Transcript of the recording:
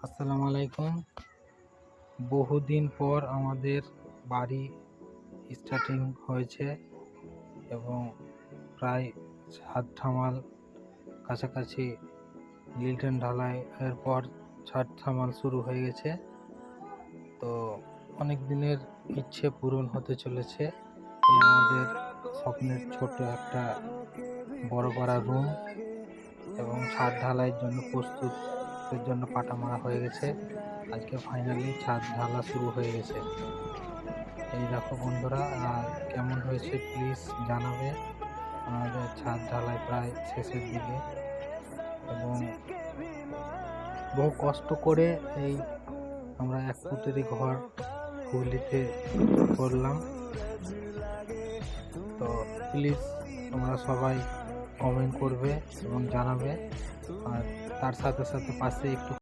আসসালামু আলাইকুম। বহুদিন পর আমাদের বাড়ি স্টার্টিং হয়েছে এবং প্রায় ছাদ ঢামাল কাছাকাছি লিল্টন ঢালাই এরপর ছাদ ঢামাল শুরু হয়ে গেছে। তো অনেক দিনের ইচ্ছে পূরণ হতে চলেছে। এই আমাদের স্বপ্নের ছোট একটা বড় করা রুম এবং ছাদ ঢালাইয়ের জন্য প্রস্তুতের জন্য পাটা মারা হয়ে গেছে। আজকে ফাইনালি ছাদ ঢালা শুরু হয়ে গেছে। এই দেখো বন্ধুরা, আর কেমন হয়েছে প্লিজ জানাবে। আমাদের ছাদ ঢালাই প্রায় শেষের দিকে এবং বহু কষ্ট করে এই আমরা 1 ফুটেরই ঘর হুগলিতে করলাম। তো প্লিজ তোমরা সবাই কমেন্ট করবে এবং জানাবে, আর তার সাথে সাথে পাশে একটু